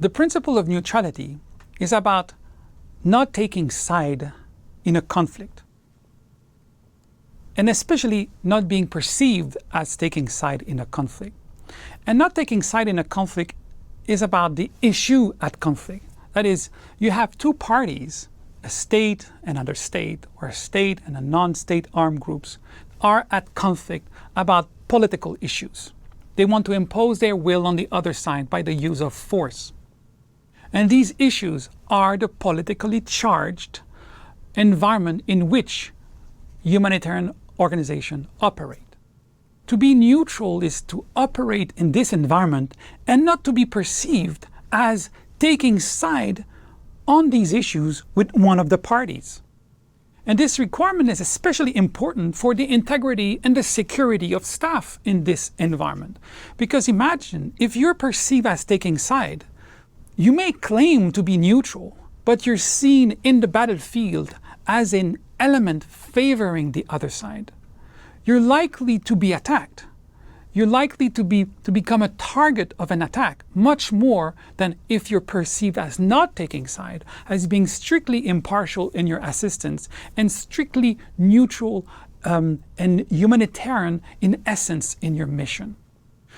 The principle of neutrality is about not taking side in a conflict, and especially not being perceived as taking side in a conflict. And not taking side in a conflict is about the issue at conflict. That is, you have two parties, a state and another state, or a state and a non-state armed groups, are at conflict about political issues. They want to impose their will on the other side by the use of force. And these issues are the politically charged environment in which humanitarian organizations operate. To be neutral is to operate in this environment and not to be perceived as taking side on these issues with one of the parties. And this requirement is especially important for the integrity and the security of staff in this environment. Because imagine, if you're perceived as taking side, you may claim to be neutral, but you're seen in the battlefield as an element favoring the other side. You're likely to be attacked. You're likely to become a target of an attack much more than if you're perceived as not taking side, as being strictly impartial in your assistance and strictly neutral and humanitarian in essence in your mission.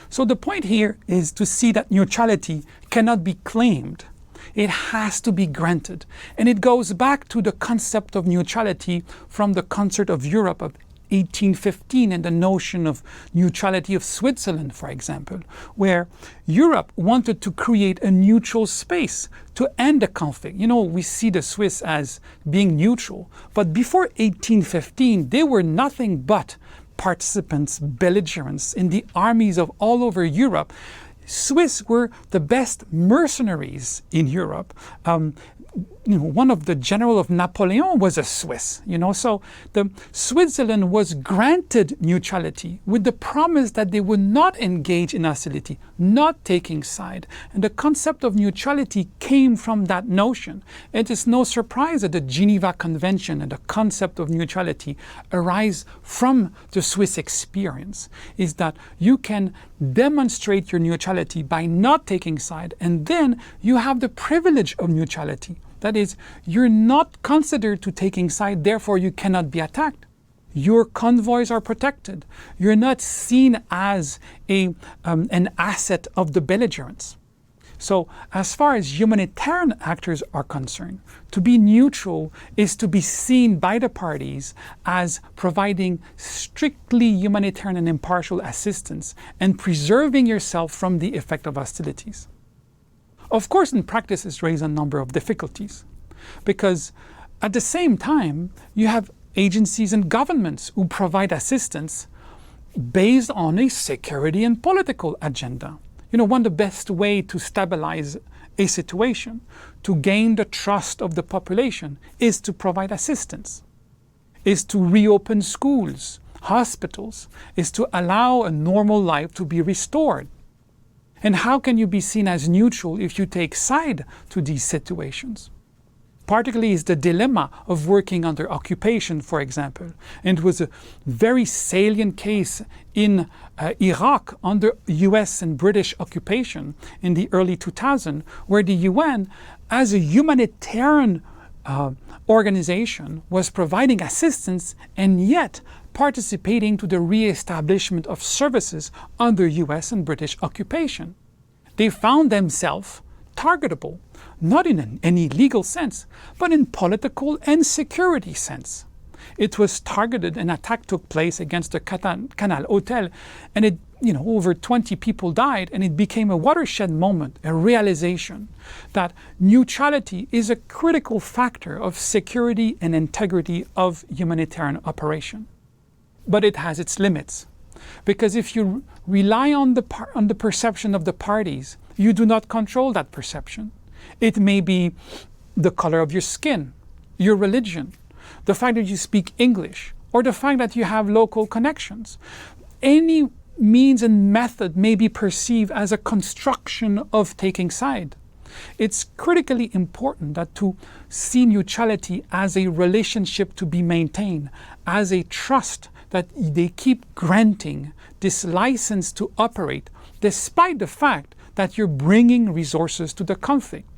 So the point here is to see that neutrality cannot be claimed. It has to be granted. And it goes back to the concept of neutrality from the Concert of Europe of 1815 and the notion of neutrality of Switzerland, for example, where Europe wanted to create a neutral space to end the conflict. You know, we see the Swiss as being neutral, but before 1815, they were nothing but participants, belligerents in the armies of all over Europe. Swiss were the best mercenaries in Europe. One of the general of Napoleon was a Swiss, so the Switzerland was granted neutrality with the promise that they would not engage in hostility, not taking side. And the concept of neutrality came from that notion. It is no surprise that the Geneva Convention and the concept of neutrality arise from the Swiss experience, is that you can demonstrate your neutrality by not taking side, and then you have the privilege of neutrality. That is, you're not considered to taking side, therefore you cannot be attacked. Your convoys are protected. You're not seen as an asset of the belligerents. So as far as humanitarian actors are concerned, to be neutral is to be seen by the parties as providing strictly humanitarian and impartial assistance and preserving yourself from the effect of hostilities. Of course, in practice, this raises a number of difficulties, because at the same time, you have agencies and governments who provide assistance based on a security and political agenda. One of the best ways to stabilize a situation, to gain the trust of the population, is to provide assistance, is to reopen schools, hospitals, is to allow a normal life to be restored. And how can you be seen as neutral if you take side to these situations? Particularly is the dilemma of working under occupation, for example. And it was a very salient case in Iraq under US and British occupation in the early 2000s, where the UN, as a humanitarian organization, was providing assistance and yet participating to the re-establishment of services under US and British occupation. They found themselves targetable, not in any legal sense, but in political and security sense. It was targeted, an attack took place against the Canal Hotel, and over 20 people died, and it became a watershed moment, a realization that neutrality is a critical factor of security and integrity of humanitarian operation. But it has its limits, because if you rely on the perception of the parties, you do not control that perception. It may be the color of your skin, your religion, the fact that you speak English, or the fact that you have local connections. Any means and method may be perceived as a construction of taking side. It's critically important that to see neutrality as a relationship to be maintained, as a trust that they keep granting this license to operate, despite the fact that you're bringing resources to the conflict.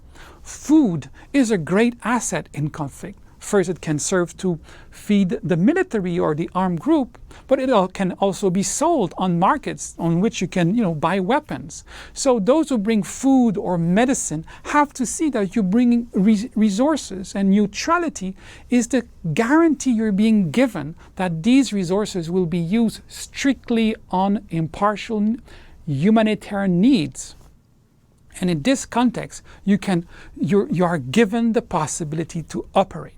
Food is a great asset in conflict. First, it can serve to feed the military or the armed group, but it can also be sold on markets on which you can, buy weapons. So those who bring food or medicine have to see that you're bringing resources, and neutrality is the guarantee you're being given that these resources will be used strictly on impartial humanitarian needs. And in this context, you are given the possibility to operate.